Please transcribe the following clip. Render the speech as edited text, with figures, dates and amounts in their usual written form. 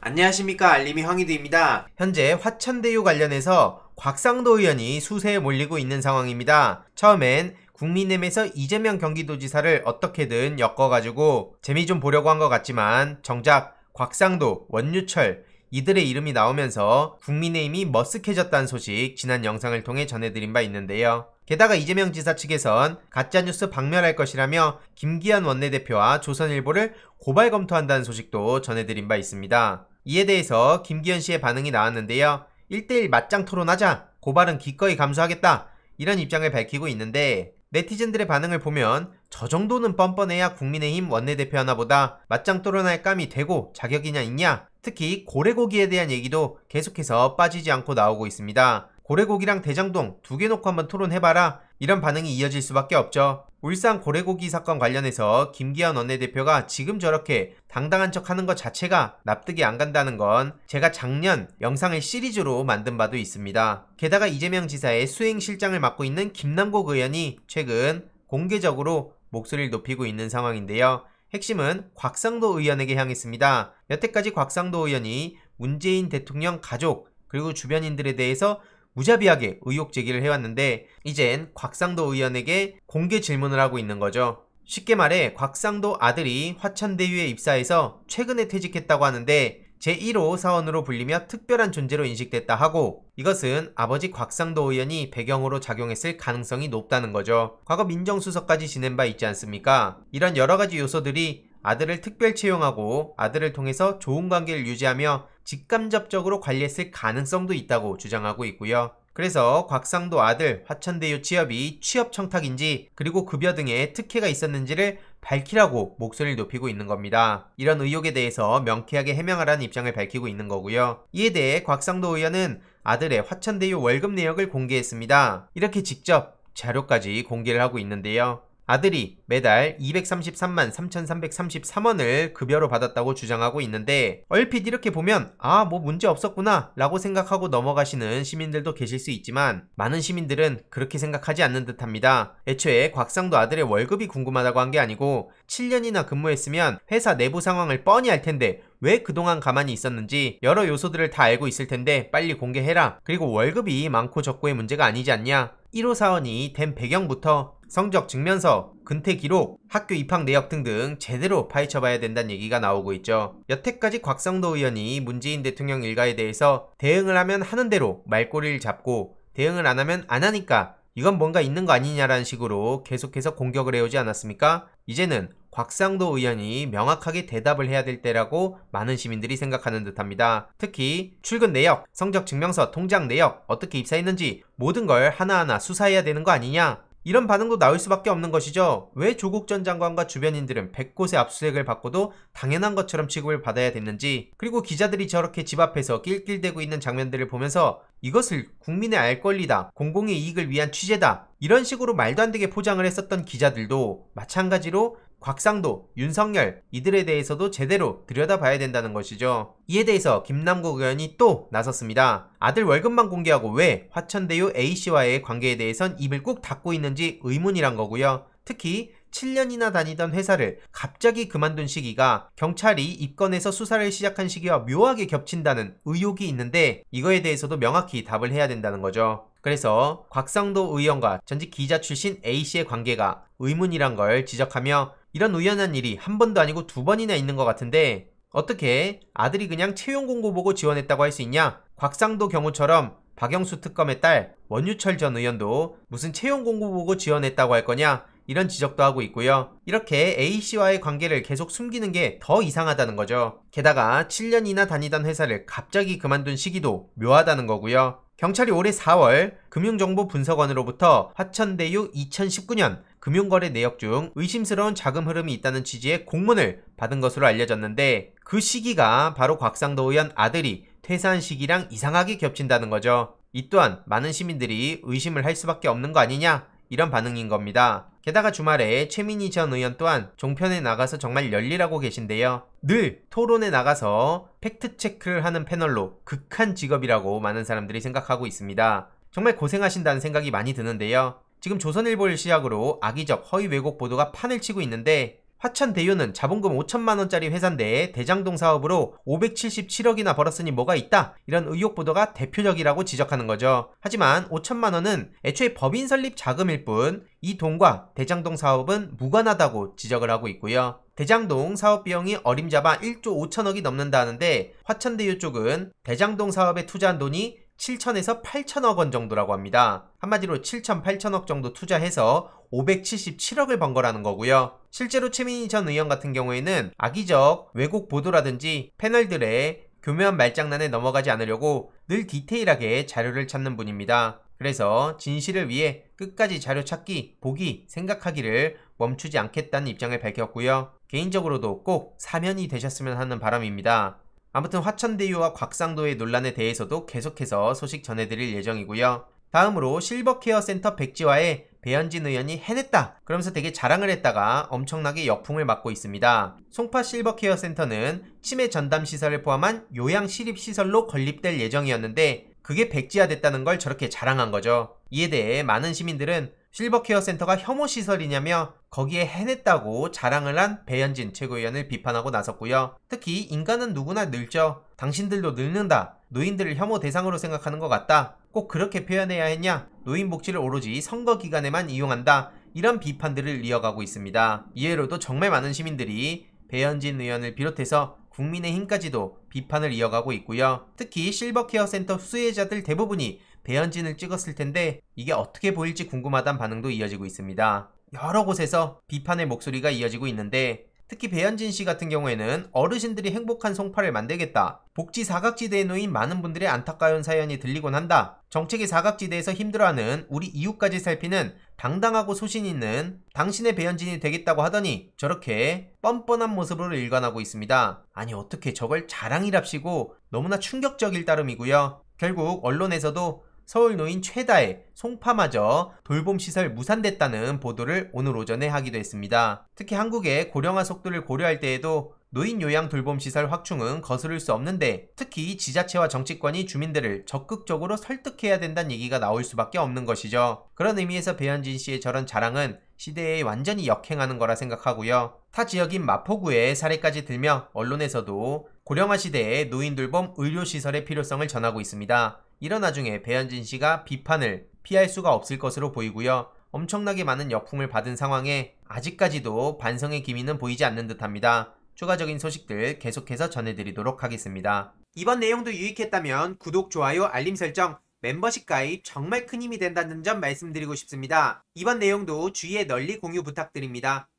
안녕하십니까, 알림이 황희두입니다. 현재 화천대유 관련해서 곽상도 의원이 수세에 몰리고 있는 상황입니다. 처음엔 국민의힘에서 이재명 경기도지사를 어떻게든 엮어가지고 재미 좀 보려고 한 것 같지만 정작 곽상도, 원유철 이들의 이름이 나오면서 국민의힘이 머쓱해졌다는 소식 지난 영상을 통해 전해드린 바 있는데요. 게다가 이재명 지사 측에선 가짜뉴스 박멸할 것이라며 김기현 원내대표와 조선일보를 고발 검토한다는 소식도 전해드린 바 있습니다. 이에 대해서 김기현 씨의 반응이 나왔는데요. 1대1 맞짱 토론하자, 고발은 기꺼이 감수하겠다, 이런 입장을 밝히고 있는데, 네티즌들의 반응을 보면 저 정도는 뻔뻔해야 국민의힘 원내대표 하나보다 맞짱 토론할 감이 되고 자격이냐 있냐, 특히 고래고기에 대한 얘기도 계속해서 빠지지 않고 나오고 있습니다. 고래고기랑 대장동 두 개 놓고 한번 토론해봐라, 이런 반응이 이어질 수밖에 없죠. 울산 고래고기 사건 관련해서 김기현 원내대표가 지금 저렇게 당당한 척 하는 것 자체가 납득이 안 간다는 건 제가 작년 영상을 시리즈로 만든 바도 있습니다. 게다가 이재명 지사의 수행실장을 맡고 있는 김남국 의원이 최근 공개적으로 목소리를 높이고 있는 상황인데요. 핵심은 곽상도 의원에게 향했습니다. 여태까지 곽상도 의원이 문재인 대통령 가족 그리고 주변인들에 대해서 무자비하게 의혹 제기를 해왔는데, 이젠 곽상도 의원에게 공개 질문을 하고 있는 거죠. 쉽게 말해 곽상도 아들이 화천대유에 입사해서 최근에 퇴직했다고 하는데 제1호 사원으로 불리며 특별한 존재로 인식됐다 하고, 이것은 아버지 곽상도 의원이 배경으로 작용했을 가능성이 높다는 거죠. 과거 민정수석까지 지낸 바 있지 않습니까? 이런 여러가지 요소들이 아들을 특별 채용하고 아들을 통해서 좋은 관계를 유지하며 직간접적으로 관리했을 가능성도 있다고 주장하고 있고요. 그래서 곽상도 아들 화천대유 취업이 취업 청탁인지 그리고 급여 등의 특혜가 있었는지를 밝히라고 목소리를 높이고 있는 겁니다. 이런 의혹에 대해서 명쾌하게 해명하라는 입장을 밝히고 있는 거고요. 이에 대해 곽상도 의원은 아들의 화천대유 월급 내역을 공개했습니다. 이렇게 직접 자료까지 공개를 하고 있는데요. 아들이 매달 233만 3,333원을 급여로 받았다고 주장하고 있는데, 얼핏 이렇게 보면 뭐 문제 없었구나 라고 생각하고 넘어가시는 시민들도 계실 수 있지만, 많은 시민들은 그렇게 생각하지 않는 듯 합니다. 애초에 곽상도 아들의 월급이 궁금하다고 한 게 아니고 7년이나 근무했으면 회사 내부 상황을 뻔히 알 텐데 왜 그동안 가만히 있었는지 여러 요소들을 다 알고 있을 텐데 빨리 공개해라. 그리고 월급이 많고 적고의 문제가 아니지 않냐. 1호 사원이 된 배경부터 성적 증명서, 근태 기록, 학교 입학 내역 등등 제대로 파헤쳐봐야 된다는 얘기가 나오고 있죠. 여태까지 곽상도 의원이 문재인 대통령 일가에 대해서 대응을 하면 하는 대로 말꼬리를 잡고 대응을 안 하면 안 하니까 이건 뭔가 있는 거 아니냐라는 식으로 계속해서 공격을 해오지 않았습니까? 이제는 곽상도 의원이 명확하게 대답을 해야 될 때라고 많은 시민들이 생각하는 듯합니다. 특히 출근 내역, 성적 증명서, 통장 내역, 어떻게 입사했는지 모든 걸 하나하나 수사해야 되는 거 아니냐? 이런 반응도 나올 수밖에 없는 것이죠. 왜 조국 전 장관과 주변인들은 100곳의 압수수색을 받고도 당연한 것처럼 취급을 받아야 됐는지, 그리고 기자들이 저렇게 집 앞에서 낄낄대고 있는 장면들을 보면서 이것을 국민의 알 권리다, 공공의 이익을 위한 취재다, 이런 식으로 말도 안 되게 포장을 했었던 기자들도 마찬가지로 곽상도, 윤석열 이들에 대해서도 제대로 들여다봐야 된다는 것이죠. 이에 대해서 김남국 의원이 또 나섰습니다. 아들 월급만 공개하고 왜 화천대유 A씨와의 관계에 대해선 입을 꾹 닫고 있는지 의문이란 거고요. 특히 7년이나 다니던 회사를 갑자기 그만둔 시기가 경찰이 입건해서 수사를 시작한 시기와 묘하게 겹친다는 의혹이 있는데, 이거에 대해서도 명확히 답을 해야 된다는 거죠. 그래서 곽상도 의원과 전직 기자 출신 A씨의 관계가 의문이란 걸 지적하며, 이런 우연한 일이 한 번도 아니고 두 번이나 있는 것 같은데 어떻게 아들이 그냥 채용 공고 보고 지원했다고 할 수 있냐? 곽상도 경우처럼 박영수 특검의 딸 원유철 전 의원도 무슨 채용 공고 보고 지원했다고 할 거냐? 이런 지적도 하고 있고요. 이렇게 A씨와의 관계를 계속 숨기는 게 더 이상하다는 거죠. 게다가 7년이나 다니던 회사를 갑자기 그만둔 시기도 묘하다는 거고요. 경찰이 올해 4월 금융정보분석원으로부터 화천대유 2019년 금융거래 내역 중 의심스러운 자금 흐름이 있다는 취지의 공문을 받은 것으로 알려졌는데, 그 시기가 바로 곽상도 의원 아들이 퇴사한 시기랑 이상하게 겹친다는 거죠. 이 또한 많은 시민들이 의심을 할 수밖에 없는 거 아니냐, 이런 반응인 겁니다. 게다가 주말에 최민희 전 의원 또한 종편에 나가서 정말 열일하고 계신데요. 늘 토론에 나가서 팩트체크를 하는 패널로 극한 직업이라고 많은 사람들이 생각하고 있습니다. 정말 고생하신다는 생각이 많이 드는데요. 지금 조선일보를 시작으로 악의적 허위 왜곡 보도가 판을 치고 있는데, 화천대유는 자본금 5천만원짜리 회사인데 대장동 사업으로 577억이나 벌었으니 뭐가 있다, 이런 의혹 보도가 대표적이라고 지적하는 거죠. 하지만 5천만원은 애초에 법인 설립 자금일 뿐 이 돈과 대장동 사업은 무관하다고 지적을 하고 있고요. 대장동 사업 비용이 어림잡아 1조 5천억이 넘는다는데 화천대유 쪽은 대장동 사업에 투자한 돈이 7천에서 8천억 원 정도라고 합니다. 한마디로 7천, 8천억 정도 투자해서 577억을 번 거라는 거고요. 실제로 최민희 전 의원 같은 경우에는 악의적 왜곡 보도라든지 패널들의 교묘한 말장난에 넘어가지 않으려고 늘 디테일하게 자료를 찾는 분입니다. 그래서 진실을 위해 끝까지 자료 찾기, 보기, 생각하기를 멈추지 않겠다는 입장을 밝혔고요. 개인적으로도 꼭 사면이 되셨으면 하는 바람입니다. 아무튼 화천대유와 곽상도의 논란에 대해서도 계속해서 소식 전해드릴 예정이고요. 다음으로 실버케어센터 백지화에 배현진 의원이 해냈다 그러면서 되게 자랑을 했다가 엄청나게 역풍을 맞고 있습니다. 송파 실버케어센터는 치매 전담시설을 포함한 요양시립시설로 건립될 예정이었는데 그게 백지화됐다는 걸 저렇게 자랑한 거죠. 이에 대해 많은 시민들은 실버케어센터가 혐오시설이냐며 거기에 해냈다고 자랑을 한 배현진 최고위원을 비판하고 나섰고요. 특히 인간은 누구나 늙죠. 당신들도 늙는다. 노인들을 혐오 대상으로 생각하는 것 같다. 꼭 그렇게 표현해야 했냐? 노인 복지를 오로지 선거 기간에만 이용한다. 이런 비판들을 이어가고 있습니다. 이외로도 정말 많은 시민들이 배현진 의원을 비롯해서 국민의힘까지도 비판을 이어가고 있고요. 특히 실버케어센터 수혜자들 대부분이 배현진을 찍었을 텐데 이게 어떻게 보일지 궁금하다는 반응도 이어지고 있습니다. 여러 곳에서 비판의 목소리가 이어지고 있는데 특히 배현진 씨 같은 경우에는 어르신들이 행복한 송파를 만들겠다. 복지 사각지대에 놓인 많은 분들의 안타까운 사연이 들리곤 한다. 정책의 사각지대에서 힘들어하는 우리 이웃까지 살피는 당당하고 소신 있는 당신의 배현진이 되겠다고 하더니 저렇게 뻔뻔한 모습으로 일관하고 있습니다. 아니 어떻게 저걸 자랑이랍시고 너무나 충격적일 따름이고요. 결국 언론에서도 서울 노인 최다의 송파마저 돌봄시설 무산됐다는 보도를 오늘 오전에 하기도 했습니다. 특히 한국의 고령화 속도를 고려할 때에도 노인 요양 돌봄시설 확충은 거스를 수 없는데 특히 지자체와 정치권이 주민들을 적극적으로 설득해야 된다는 얘기가 나올 수밖에 없는 것이죠. 그런 의미에서 배현진 씨의 저런 자랑은 시대에 완전히 역행하는 거라 생각하고요. 타 지역인 마포구의 사례까지 들며 언론에서도 고령화 시대의 노인 돌봄 의료시설의 필요성을 전하고 있습니다. 이런 와중에 배현진 씨가 비판을 피할 수가 없을 것으로 보이고요. 엄청나게 많은 역풍을 받은 상황에 아직까지도 반성의 기미는 보이지 않는 듯합니다. 추가적인 소식들 계속해서 전해드리도록 하겠습니다. 이번 내용도 유익했다면 구독, 좋아요, 알림 설정, 멤버십 가입 정말 큰 힘이 된다는 점 말씀드리고 싶습니다. 이번 내용도 주위에 널리 공유 부탁드립니다.